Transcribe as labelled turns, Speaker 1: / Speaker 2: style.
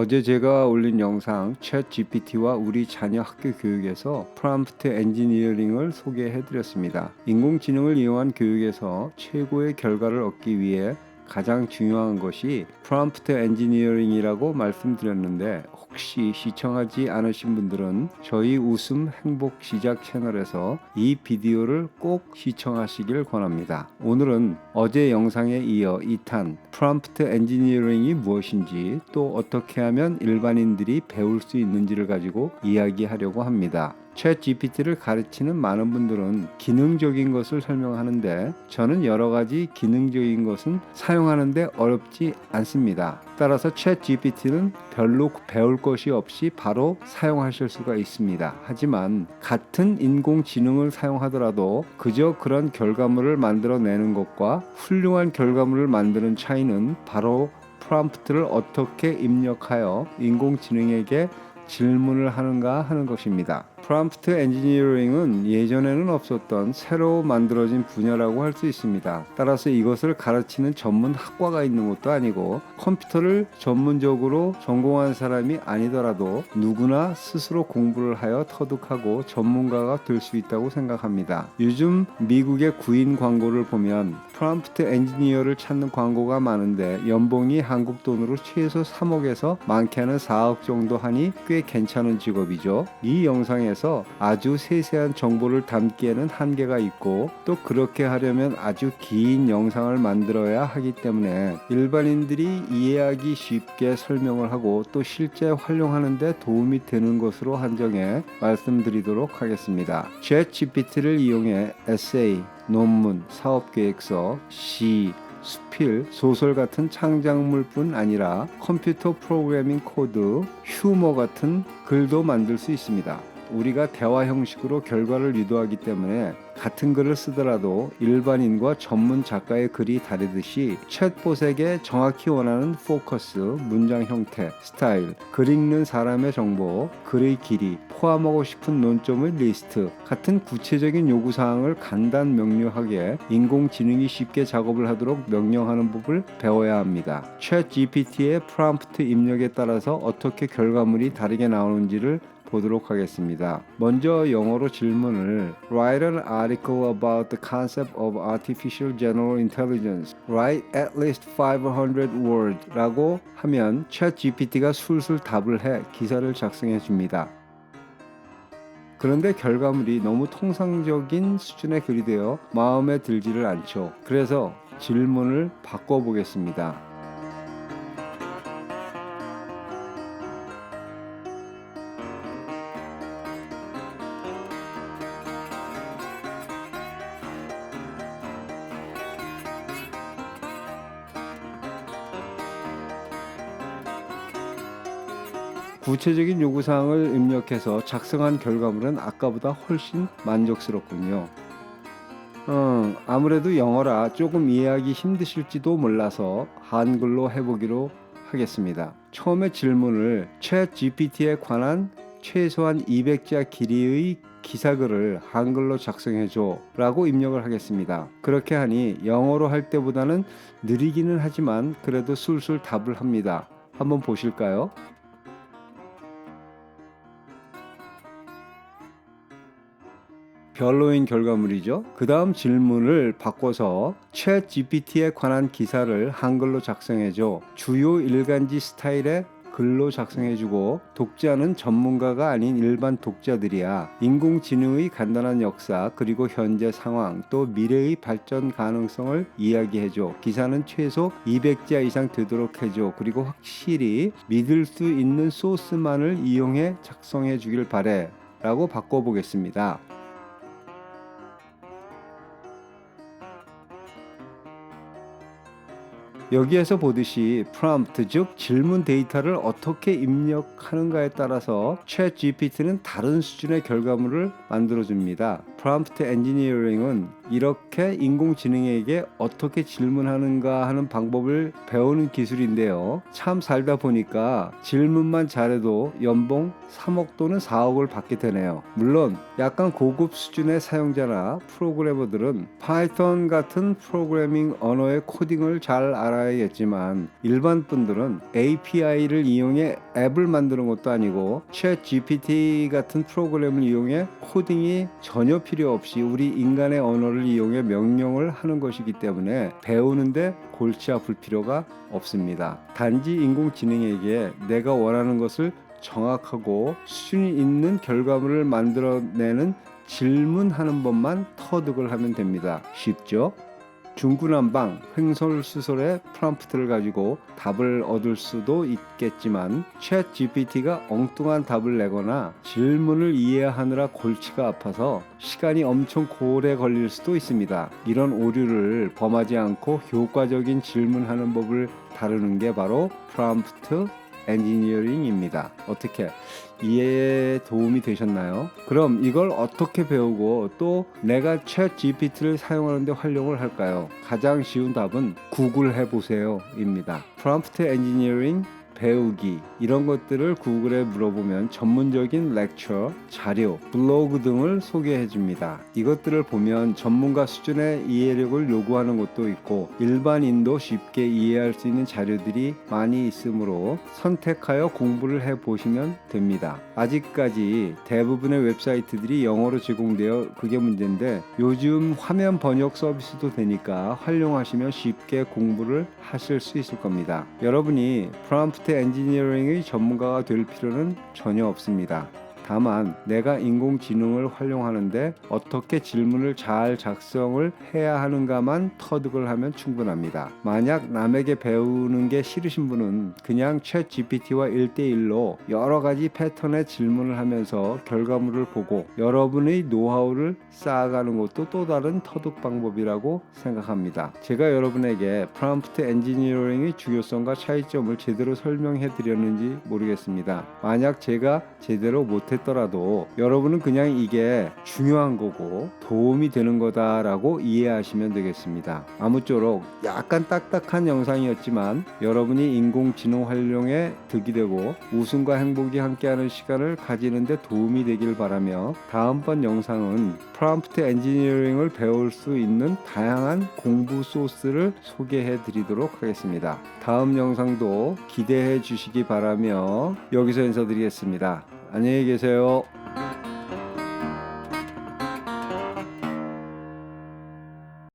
Speaker 1: 어제 제가 올린 영상 챗 GPT와 우리 자녀 학교 교육에서 프롬프트 엔지니어링을 소개해 드렸습니다. 인공지능을 이용한 교육에서 최고의 결과를 얻기 위해 가장 중요한 것이 프롬프트 엔지니어링이라고 말씀드렸는데, 혹시 시청하지 않으신 분들은 저희 웃음 행복 시작 채널에서 이 비디오를 꼭 시청하시길 권합니다. 오늘은 어제 영상에 이어 2탄 프롬프트 엔지니어링이 무엇인지, 또 어떻게 하면 일반인들이 배울 수 있는지를 가지고 이야기하려고 합니다. 챗 GPT를 가르치는 많은 분들은 기능적인 것을 설명하는데, 저는 여러 가지 기능적인 것은 사용하는데 어렵지 않습니다. 따라서 챗 GPT는 별로 배울 것이 없이 바로 사용하실 수가 있습니다. 하지만 같은 인공지능을 사용하더라도 그저 그런 결과물을 만들어내는 것과 훌륭한 결과물을 만드는 차이는 바로 프롬프트를 어떻게 입력하여 인공지능에게 질문을 하는가 하는 것입니다. 프롬프트 엔지니어링은 예전에는 없었던 새로 만들어진 분야라고 할 수 있습니다. 따라서 이것을 가르치는 전문 학과가 있는 것도 아니고, 컴퓨터를 전문적으로 전공한 사람이 아니더라도 누구나 스스로 공부를 하여 터득하고 전문가가 될 수 있다고 생각합니다. 요즘 미국의 구인 광고를 보면 프롬프트 엔지니어를 찾는 광고가 많은데, 연봉이 한국 돈으로 최소 3억에서 많게는 4억 정도 하니 꽤 괜찮은 직업이죠. 이 영상에서 아주 세세한 정보를 담기에는 한계가 있고, 또 그렇게 하려면 아주 긴 영상을 만들어야 하기 때문에 일반인들이 이해하기 쉽게 설명을 하고 또 실제 활용하는 데 도움이 되는 것으로 한정해 말씀드리도록 하겠습니다. 챗 GPT를 이용해 에세이, 논문, 사업계획서, 시, 수필, 소설 같은 창작물뿐 아니라 컴퓨터 프로그래밍 코드, 휴머 같은 글도 만들 수 있습니다. 우리가 대화 형식으로 결과를 유도하기 때문에 같은 글을 쓰더라도 일반인과 전문 작가의 글이 다르듯이 챗봇에게 정확히 원하는 포커스, 문장 형태, 스타일, 글 읽는 사람의 정보, 글의 길이, 포함하고 싶은 논점의 리스트 같은 구체적인 요구사항을 간단 명료하게 인공지능이 쉽게 작업을 하도록 명령하는 법을 배워야 합니다. 챗 GPT의 프롬프트 입력에 따라서 어떻게 결과물이 다르게 나오는지를 보도록 하겠습니다. 먼저 영어로 질문을 Write an article about the concept of artificial general intelligence. Write at least 500 words 라고 하면 챗 GPT가 술술 답을 해 기사를 작성해 줍니다. 그런데 결과물이 너무 통상적인 수준의 글이 되어 마음에 들지를 않죠. 그래서 질문을 바꿔보겠습니다. 구체적인 요구사항을 입력해서 작성한 결과물은 아까보다 훨씬 만족스럽군요. 아무래도 영어라 조금 이해하기 힘드실지도 몰라서 한글로 해보기로 하겠습니다. 처음에 질문을 챗 GPT에 관한 최소한 200자 길이의 기사글을 한글로 작성해줘 라고 입력을 하겠습니다. 그렇게 하니 영어로 할 때보다는 느리기는 하지만 그래도 술술 답을 합니다. 한번 보실까요? 별로인 결과물이죠. 그 다음 질문을 바꿔서 챗 GPT에 관한 기사를 한글로 작성해줘. 주요 일간지 스타일의 글로 작성해주고, 독자는 전문가가 아닌 일반 독자들이야. 인공지능의 간단한 역사, 그리고 현재 상황, 또 미래의 발전 가능성을 이야기해줘. 기사는 최소 200자 이상 되도록 해줘. 그리고 확실히 믿을 수 있는 소스만을 이용해 작성해 주길 바래 라고 바꿔보겠습니다. 여기에서 보듯이 프롬프트, 즉 질문 데이터를 어떻게 입력하는가에 따라서 챗 GPT는 다른 수준의 결과물을 만들어줍니다. 프롬프트 엔지니어링은 이렇게 인공지능에게 어떻게 질문하는가 하는 방법을 배우는 기술인데요. 참 살다 보니까 질문만 잘해도 연봉 3억 또는 4억을 받게 되네요. 물론 약간 고급 수준의 사용자나 프로그래머들은 파이썬 같은 프로그래밍 언어의 코딩을 잘 알아야겠지만 일반 분들은 API를 이용해 앱을 만드는 것도 아니고 챗 GPT 같은 프로그램을 이용해 코딩이 전혀 필요 없이 우리 인간의 언어를 이용해 명령을 하는 것이기 때문에 배우는데 골치 아플 필요가 없습니다. 단지 인공지능에게 내가 원하는 것을 정확하고 수준이 있는 결과물을 만들어내는 질문하는 법만 터득을 하면 됩니다. 쉽죠? 중구난방 횡설수설의 프롬프트를 가지고 답을 얻을 수도 있겠지만 챗 GPT가 엉뚱한 답을 내거나 질문을 이해하느라 골치가 아파서 시간이 엄청 오래 걸릴 수도 있습니다. 이런 오류를 범하지 않고 효과적인 질문하는 법을 다루는 게 바로 프롬프트 엔지니어링입니다. 어떻게 이해에 도움이 되셨나요? 그럼 이걸 어떻게 배우고 또 내가 챗 GPT를 사용하는 데 활용을 할까요? 가장 쉬운 답은 구글 해보세요 입니다. 프롬프트 엔지니어링 배우기 이런 것들을 구글에 물어보면 전문적인 렉처, 자료, 블로그 등을 소개해 줍니다. 이것들을 보면 전문가 수준의 이해력을 요구하는 것도 있고 일반인도 쉽게 이해할 수 있는 자료들이 많이 있으므로 선택하여 공부를 해 보시면 됩니다. 아직까지 대부분의 웹사이트들이 영어로 제공되어 그게 문제인데 요즘 화면 번역 서비스도 되니까 활용하시면 쉽게 공부를 하실 수 있을 겁니다. 여러분이 프롬프트 엔지니어링의 전문가가 될 필요는 전혀 없습니다. 다만 내가 인공지능을 활용하는데 어떻게 질문을 잘 작성을 해야 하는가만 터득을 하면 충분합니다. 만약 남에게 배우는 게 싫으신 분은 그냥 챗 GPT와 1대1로 여러 가지 패턴의 질문을 하면서 결과물을 보고 여러분의 노하우를 쌓아가는 것도 또 다른 터득 방법이라고 생각합니다. 제가 여러분에게 프롬프트 엔지니어링의 중요성과 차이점을 제대로 설명해 드렸는지 모르겠습니다. 만약 제가 제대로 못했더라도 여러분은 그냥 이게 중요한 거고 도움이 되는 거다라고 이해하시면 되겠습니다. 아무쪼록 약간 딱딱한 영상이었지만 여러분이 인공지능 활용에 득이 되고 웃음과 행복이 함께하는 시간을 가지는 데 도움이 되길 바라며 다음번 영상은 프롬프트 엔지니어링을 배울 수 있는 다양한 공부 소스를 소개해 드리도록 하겠습니다. 다음 영상도 기대해 주시기 바라며 여기서 인사드리겠습니다. 안녕히 계세요.